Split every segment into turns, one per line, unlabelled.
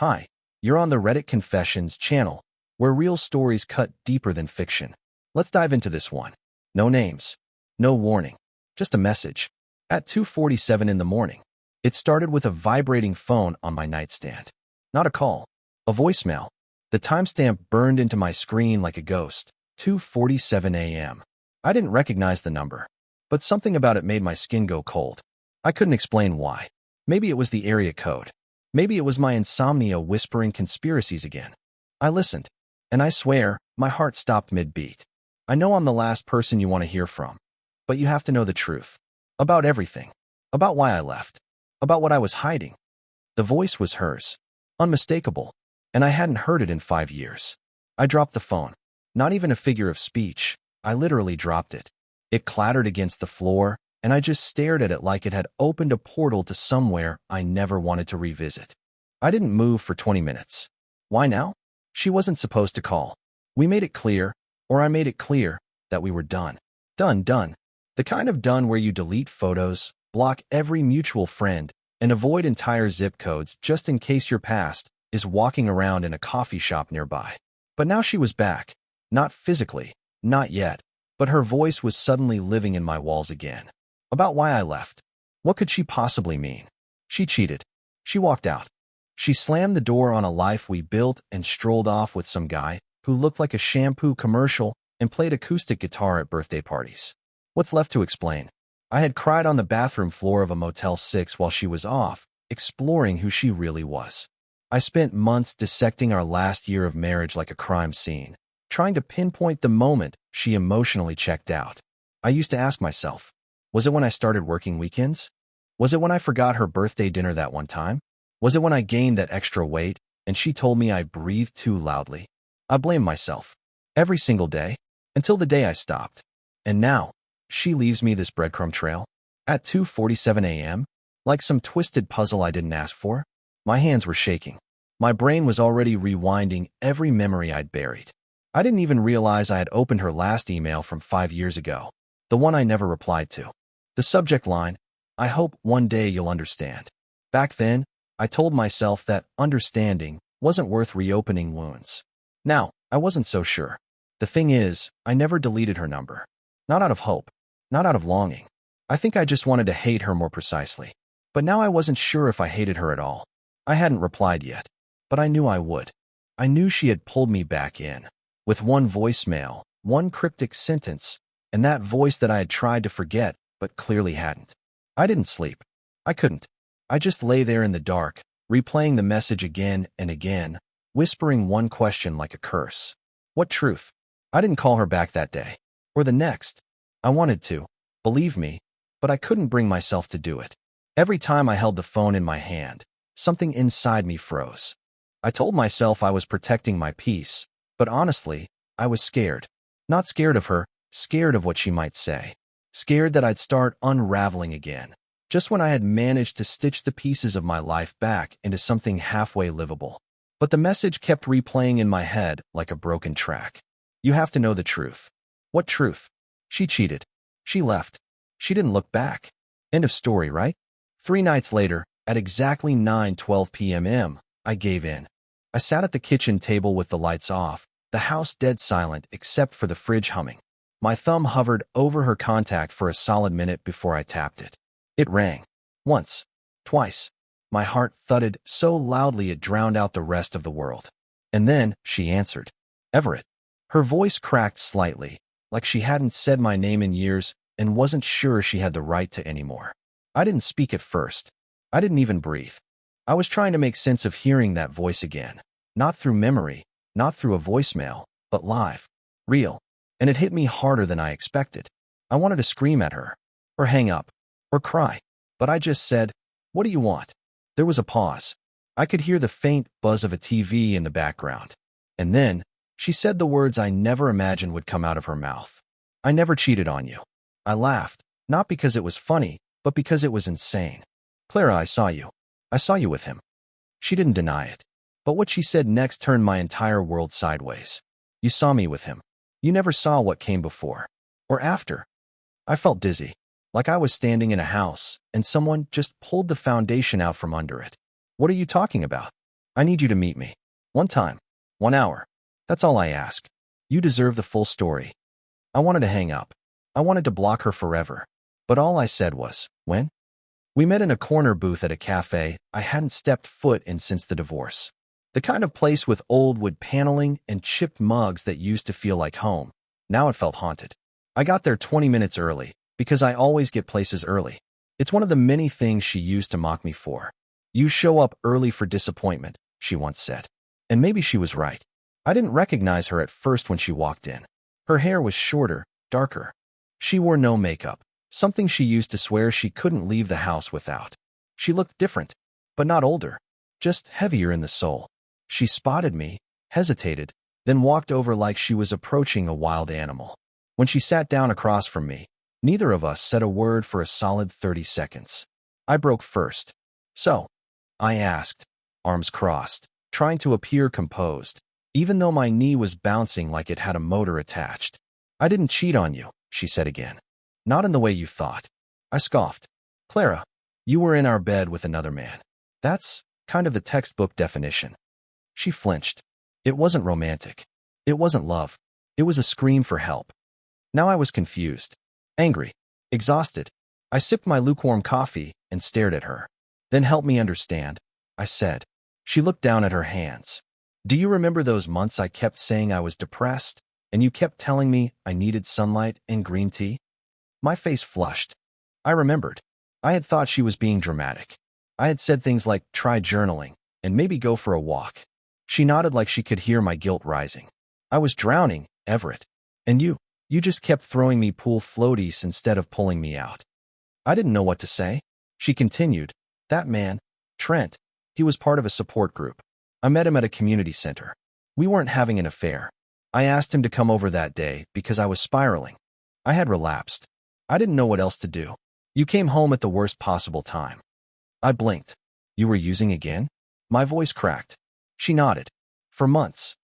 Hi, you're on the Reddit Confessions channel, where real stories cut deeper than fiction. Let's dive into this one. No names, no warning, just a message. At 2:47 in the morning, it started with a vibrating phone on my nightstand. Not a call, a voicemail. The timestamp burned into my screen like a ghost. 2:47 a.m. I didn't recognize the number, but something about it made my skin go cold. I couldn't explain why. Maybe it was the area code. Maybe it was my insomnia whispering conspiracies again. I listened, and I swear, my heart stopped mid-beat. I know I'm the last person you want to hear from, but you have to know the truth. About everything. About why I left. About what I was hiding. The voice was hers. Unmistakable. And I hadn't heard it in 5 years. I dropped the phone. Not even a figure of speech. I literally dropped it. It clattered against the floor, and I just stared at it like it had opened a portal to somewhere I never wanted to revisit. I didn't move for 20 minutes. Why now? She wasn't supposed to call. We made it clear, or I made it clear, that we were done. Done. The kind of done where you delete photos, block every mutual friend, and avoid entire zip codes just in case your past is walking around in a coffee shop nearby. But now she was back. Not physically, not yet, but her voice was suddenly living in my walls again. About why I left. What could she possibly mean? She cheated. She walked out. She slammed the door on a life we built and strolled off with some guy who looked like a shampoo commercial and played acoustic guitar at birthday parties. What's left to explain? I had cried on the bathroom floor of a Motel 6 while she was off, exploring who she really was. I spent months dissecting our last year of marriage like a crime scene, trying to pinpoint the moment she emotionally checked out. I used to ask myself, was it when I started working weekends? Was it when I forgot her birthday dinner that one time? Was it when I gained that extra weight and she told me I breathed too loudly? I blamed myself. Every single day, until the day I stopped. And now, she leaves me this breadcrumb trail. At 2:47 a.m., like some twisted puzzle I didn't ask for, my hands were shaking. My brain was already rewinding every memory I'd buried. I didn't even realize I had opened her last email from 5 years ago, the one I never replied to. The subject line, I hope one day you'll understand. Back then, I told myself that understanding wasn't worth reopening wounds. Now, I wasn't so sure. The thing is, I never deleted her number. Not out of hope, not out of longing. I think I just wanted to hate her more precisely. But now I wasn't sure if I hated her at all. I hadn't replied yet, but I knew I would. I knew she had pulled me back in, with one voicemail, one cryptic sentence, and that voice that I had tried to forget, but clearly hadn't. I didn't sleep. I couldn't. I just lay there in the dark, replaying the message again and again, whispering one question like a curse. What truth? I didn't call her back that day. Or the next. I wanted to, believe me, but I couldn't bring myself to do it. Every time I held the phone in my hand, something inside me froze. I told myself I was protecting my peace, but honestly, I was scared. Not scared of her, scared of what she might say. Scared that I'd start unraveling again, just when I had managed to stitch the pieces of my life back into something halfway livable. But the message kept replaying in my head like a broken track. You have to know the truth. What truth? She cheated. She left. She didn't look back. End of story, right? 3 nights later, at exactly 9:12 p.m., I gave in. I sat at the kitchen table with the lights off, the house dead silent except for the fridge humming. My thumb hovered over her contact for a solid minute before I tapped it. It rang. Once. Twice. My heart thudded so loudly it drowned out the rest of the world. And then she answered. Everett. Her voice cracked slightly, like she hadn't said my name in years and wasn't sure she had the right to anymore. I didn't speak at first. I didn't even breathe. I was trying to make sense of hearing that voice again. Not through memory, not through a voicemail, but live. Real. And it hit me harder than I expected. I wanted to scream at her, or hang up, or cry. But I just said, what do you want? There was a pause. I could hear the faint buzz of a TV in the background. And then, she said the words I never imagined would come out of her mouth. I never cheated on you. I laughed, not because it was funny, but because it was insane. Clara, I saw you. I saw you with him. She didn't deny it. But what she said next turned my entire world sideways. You saw me with him. You never saw what came before. Or after. I felt dizzy, like I was standing in a house, and someone just pulled the foundation out from under it. What are you talking about? I need you to meet me. One time. 1 hour. That's all I ask. You deserve the full story. I wanted to hang up. I wanted to block her forever. But all I said was, when? We met in a corner booth at a cafe I hadn't stepped foot in since the divorce. The kind of place with old wood paneling and chipped mugs that used to feel like home. Now it felt haunted. I got there 20 minutes early, because I always get places early. It's one of the many things she used to mock me for. You show up early for disappointment, she once said. And maybe she was right. I didn't recognize her at first when she walked in. Her hair was shorter, darker. She wore no makeup, something she used to swear she couldn't leave the house without. She looked different, but not older, just heavier in the soul. She spotted me, hesitated, then walked over like she was approaching a wild animal. When she sat down across from me, neither of us said a word for a solid 30 seconds. I broke first. So, I asked, arms crossed, trying to appear composed, even though my knee was bouncing like it had a motor attached. I didn't cheat on you, she said again. Not in the way you thought. I scoffed. Clara, you were in our bed with another man. That's kind of the textbook definition. She flinched. It wasn't romantic. It wasn't love. It was a scream for help. Now I was confused, angry, exhausted. I sipped my lukewarm coffee and stared at her. Then help me understand, I said. She looked down at her hands. Do you remember those months I kept saying I was depressed, and you kept telling me I needed sunlight and green tea? My face flushed. I remembered. I had thought she was being dramatic. I had said things like, try journaling, and maybe go for a walk. She nodded like she could hear my guilt rising. I was drowning, Everett. And you just kept throwing me pool floaties instead of pulling me out. I didn't know what to say. She continued, that man, Trent, he was part of a support group. I met him at a community center. We weren't having an affair. I asked him to come over that day because I was spiraling. I had relapsed. I didn't know what else to do. You came home at the worst possible time. I blinked. You were using again? My voice cracked. She nodded. For months.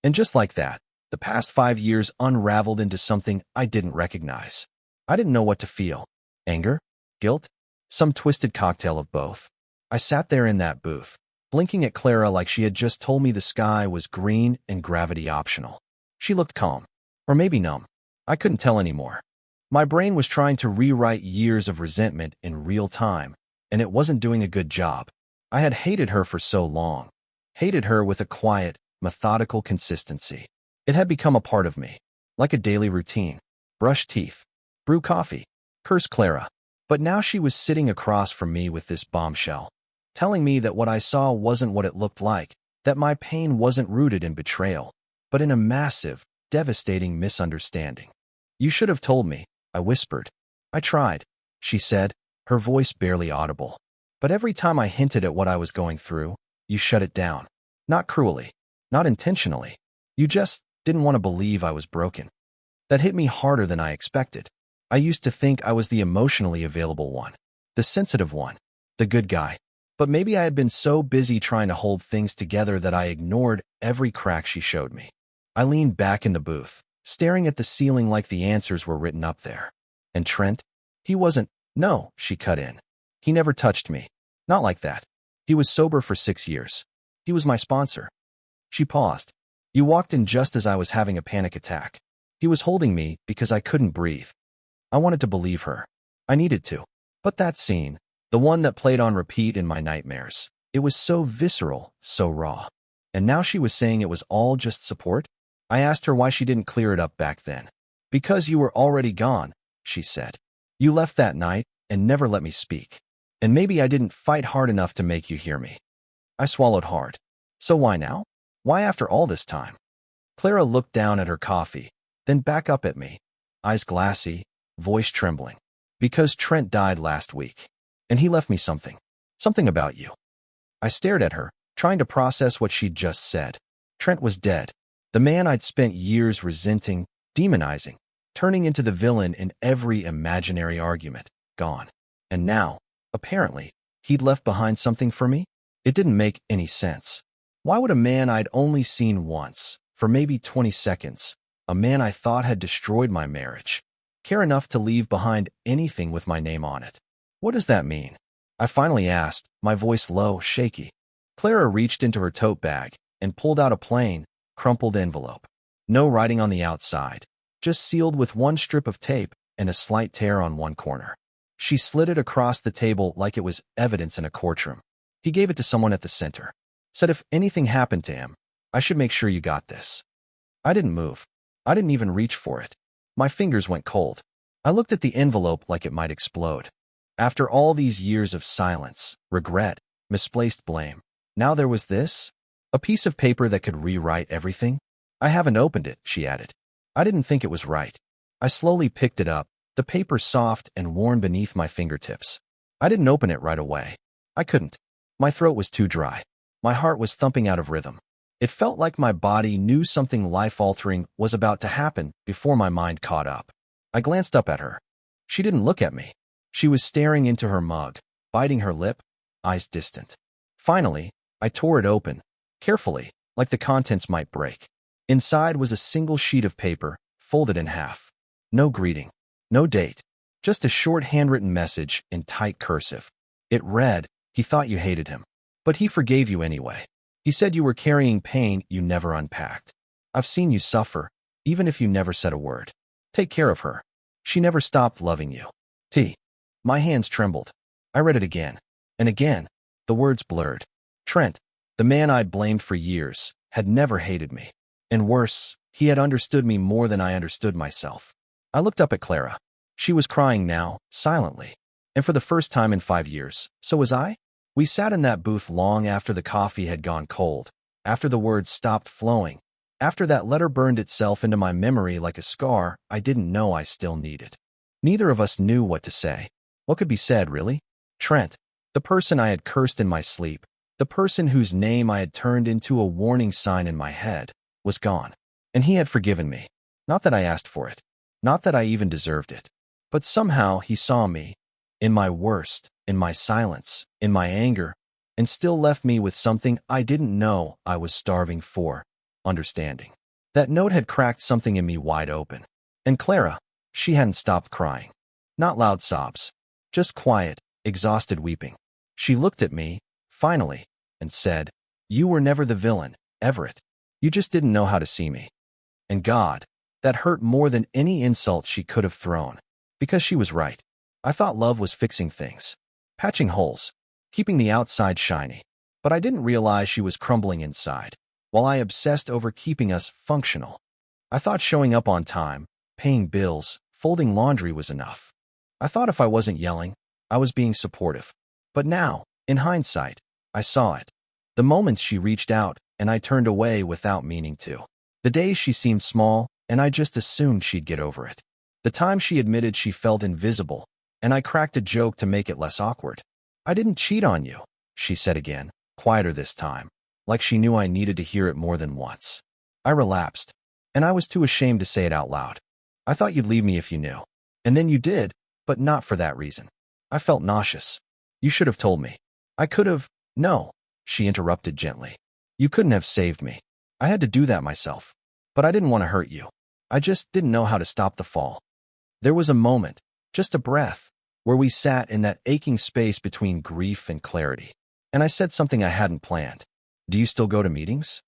And just like that, the past 5 years unraveled into something I didn't recognize. I didn't know what to feel. Anger? Guilt? Some twisted cocktail of both. I sat there in that booth, blinking at Clara like she had just told me the sky was green and gravity optional. She looked calm. Or maybe numb. I couldn't tell anymore. My brain was trying to rewrite years of resentment in real time, and it wasn't doing a good job. I had hated her for so long. Hated her with a quiet, methodical consistency. It had become a part of me, like a daily routine. Brush teeth, brew coffee, curse Clara. But now she was sitting across from me with this bombshell, telling me that what I saw wasn't what it looked like, that my pain wasn't rooted in betrayal, but in a massive, devastating misunderstanding. You should have told me, I whispered. I tried, she said, her voice barely audible. But every time I hinted at what I was going through, you shut it down. Not cruelly, not intentionally. You just didn't want to believe I was broken. That hit me harder than I expected. I used to think I was the emotionally available one, the sensitive one, the good guy. But maybe I had been so busy trying to hold things together that I ignored every crack she showed me. I leaned back in the booth, staring at the ceiling like the answers were written up there. And Trent? He wasn't. No, she cut in. He never touched me. Not like that. He was sober for 6 years. He was my sponsor. She paused. You walked in just as I was having a panic attack. He was holding me because I couldn't breathe. I wanted to believe her. I needed to. But that scene, the one that played on repeat in my nightmares, it was so visceral, so raw. And now she was saying it was all just support? I asked her why she didn't clear it up back then. Because you were already gone, she said. You left that night and never let me speak. And maybe I didn't fight hard enough to make you hear me. I swallowed hard. So why now? Why after all this time? Clara looked down at her coffee, then back up at me, eyes glassy, voice trembling. Because Trent died last week. And he left me something. Something about you. I stared at her, trying to process what she'd just said. Trent was dead. The man I'd spent years resenting, demonizing, turning into the villain in every imaginary argument, gone. And now, apparently, he'd left behind something for me? It didn't make any sense. Why would a man I'd only seen once, for maybe 20 seconds, a man I thought had destroyed my marriage, care enough to leave behind anything with my name on it? What does that mean? I finally asked, my voice low, shaky. Clara reached into her tote bag and pulled out a plain, crumpled envelope. No writing on the outside, just sealed with one strip of tape and a slight tear on one corner. She slid it across the table like it was evidence in a courtroom. He gave it to someone at the center. Said if anything happened to him, I should make sure you got this. I didn't move. I didn't even reach for it. My fingers went cold. I looked at the envelope like it might explode. After all these years of silence, regret, misplaced blame, now there was this? A piece of paper that could rewrite everything? I haven't opened it, she added. I didn't think it was right. I slowly picked it up, the paper soft and worn beneath my fingertips. I didn't open it right away. I couldn't. My throat was too dry. My heart was thumping out of rhythm. It felt like my body knew something life-altering was about to happen before my mind caught up. I glanced up at her. She didn't look at me. She was staring into her mug, biting her lip, eyes distant. Finally, I tore it open, carefully, like the contents might break. Inside was a single sheet of paper, folded in half. No greeting, no date, just a short handwritten message in tight cursive. It read, "He thought you hated him, but he forgave you anyway. He said you were carrying pain you never unpacked. I've seen you suffer, even if you never said a word. Take care of her. She never stopped loving you. T." My hands trembled. I read it again, and again. The words blurred. Trent, the man I'd blamed for years, had never hated me. And worse, he had understood me more than I understood myself. I looked up at Clara. She was crying now, silently. And for the first time in 5 years, so was I? We sat in that booth long after the coffee had gone cold, after the words stopped flowing, after that letter burned itself into my memory like a scar I didn't know I still needed. Neither of us knew what to say. What could be said, really? Trent, the person I had cursed in my sleep, the person whose name I had turned into a warning sign in my head, was gone. And he had forgiven me. Not that I asked for it. Not that I even deserved it. But somehow he saw me, in my worst, in my silence, in my anger, and still left me with something I didn't know I was starving for: understanding. That note had cracked something in me wide open. And Clara, she hadn't stopped crying. Not loud sobs. Just quiet, exhausted weeping. She looked at me, finally, and said, "You were never the villain, Everett. You just didn't know how to see me." And God, that hurt more than any insult she could have thrown. Because she was right. I thought love was fixing things, patching holes, keeping the outside shiny. But I didn't realize she was crumbling inside, while I obsessed over keeping us functional. I thought showing up on time, paying bills, folding laundry was enough. I thought if I wasn't yelling, I was being supportive. But now, in hindsight, I saw it. The moments she reached out and I turned away without meaning to. The days she seemed small and I just assumed she'd get over it. The time she admitted she felt invisible and I cracked a joke to make it less awkward. "I didn't cheat on you," she said again, quieter this time, like she knew I needed to hear it more than once. I relapsed, and I was too ashamed to say it out loud. "I thought you'd leave me if you knew. And then you did, but not for that reason." I felt nauseous. "You should have told me. I could have—" "No," she interrupted gently. "You couldn't have saved me. I had to do that myself. But I didn't want to hurt you. I just didn't know how to stop the fall." There was a moment, just a breath, where we sat in that aching space between grief and clarity. And I said something I hadn't planned. "Do you still go to meetings?"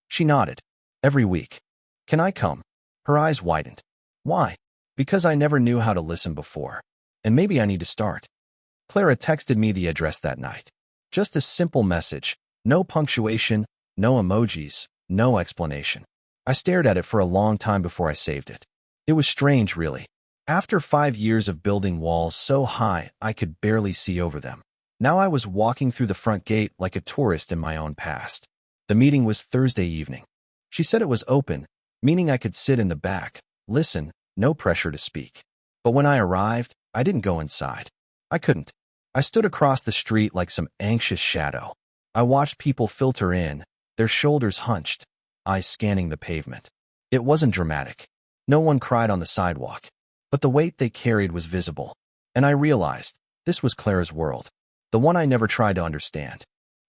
She nodded. "Every week." "Can I come?" Her eyes widened. "Why?" "Because I never knew how to listen before. And maybe I need to start." Clara texted me the address that night. Just a simple message. No punctuation, no emojis, no explanation. I stared at it for a long time before I saved it. It was strange, really. After 5 years of building walls so high I could barely see over them, now I was walking through the front gate like a tourist in my own past. The meeting was Thursday evening. She said it was open, meaning I could sit in the back, listen, no pressure to speak. But when I arrived, I didn't go inside. I couldn't. I stood across the street like some anxious shadow. I watched people filter in, their shoulders hunched, eyes scanning the pavement. It wasn't dramatic. No one cried on the sidewalk. But the weight they carried was visible. And I realized this was Clara's world. The one I never tried to understand.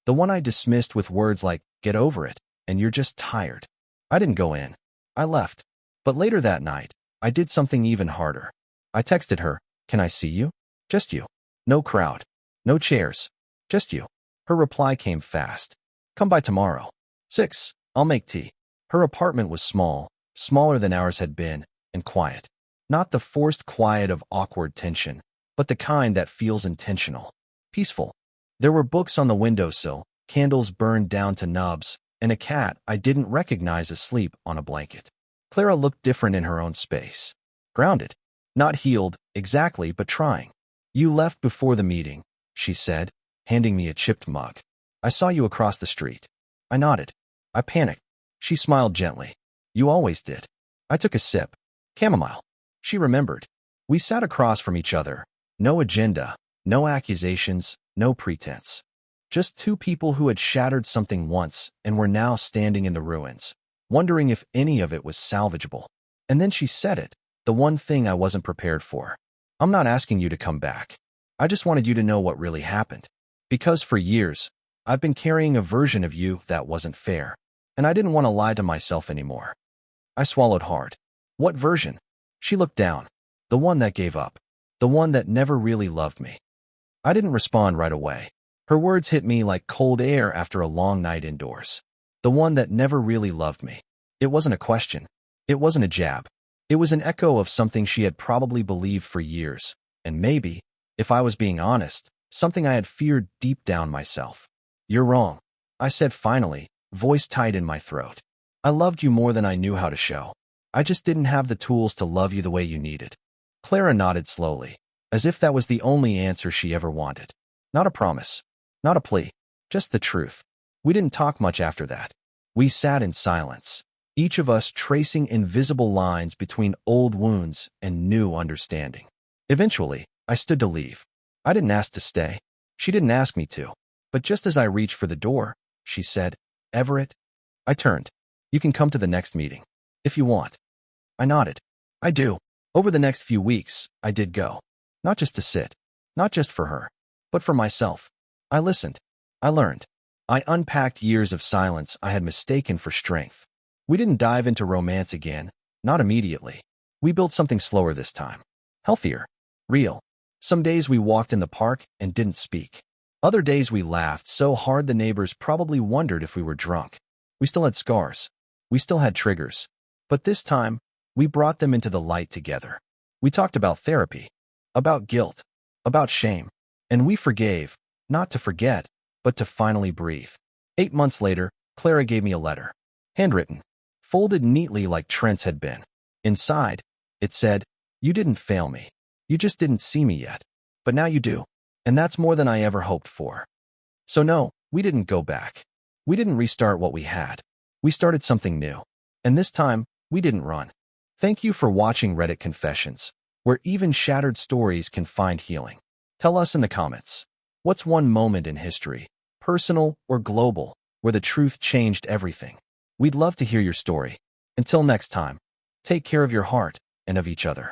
The one I dismissed with words like, "Get over it," and "You're just tired." I didn't go in. I left. But later that night, I did something even harder. I texted her, "Can I see you? Just you. No crowd. No chairs. Just you." Her reply came fast. Come by tomorrow. 6. I'll make tea. Her apartment was small, smaller than ours had been, and quiet. Not the forced quiet of awkward tension, but the kind that feels intentional. Peaceful. There were books on the windowsill, candles burned down to nubs, and a cat I didn't recognize asleep on a blanket. Clara looked different in her own space. Grounded. Not healed, exactly, but trying. You left before the meeting, she said, handing me a chipped mug. I saw you across the street. I nodded. I panicked. She smiled gently. You always did. I took a sip. Chamomile. She remembered. We sat across from each other. No agenda, no accusations, no pretense. Just two people who had shattered something once and were now standing in the ruins, wondering if any of it was salvageable. And then she said it, the one thing I wasn't prepared for. I'm not asking you to come back. I just wanted you to know what really happened. Because for years, I've been carrying a version of you that wasn't fair, and I didn't want to lie to myself anymore. I swallowed hard. What version? She looked down. The one that gave up. The one that never really loved me. I didn't respond right away. Her words hit me like cold air after a long night indoors. The one that never really loved me. It wasn't a question. It wasn't a jab. It was an echo of something she had probably believed for years, and maybe, if I was being honest, something I had feared deep down myself. You're wrong, I said finally, voice tight in my throat. I loved you more than I knew how to show. I just didn't have the tools to love you the way you needed. Clara nodded slowly, as if that was the only answer she ever wanted. Not a promise. Not a plea. Just the truth. We didn't talk much after that. We sat in silence, each of us tracing invisible lines between old wounds and new understanding. Eventually, I stood to leave. I didn't ask to stay. She didn't ask me to. But just as I reached for the door, she said, Everett. I turned. You can come to the next meeting. If you want. I nodded. I do. Over the next few weeks, I did go. Not just to sit. Not just for her. But for myself. I listened. I learned. I unpacked years of silence I had mistaken for strength. We didn't dive into romance again. Not immediately. We built something slower this time. Healthier. Real. Some days we walked in the park and didn't speak. Other days we laughed so hard the neighbors probably wondered if we were drunk. We still had scars. We still had triggers. But this time, we brought them into the light together. We talked about therapy, about guilt, about shame, and we forgave, not to forget, but to finally breathe. 8 months later, Clara gave me a letter. Handwritten, folded neatly like Trent's had been. Inside, it said, You didn't fail me. You just didn't see me yet. But now you do. And that's more than I ever hoped for. So no, we didn't go back. We didn't restart what we had. We started something new. And this time, we didn't run. Thank you for watching Reddit Confessions, where even shattered stories can find healing. Tell us in the comments, what's one moment in history, personal or global, where the truth changed everything? We'd love to hear your story. Until next time, take care of your heart and of each other.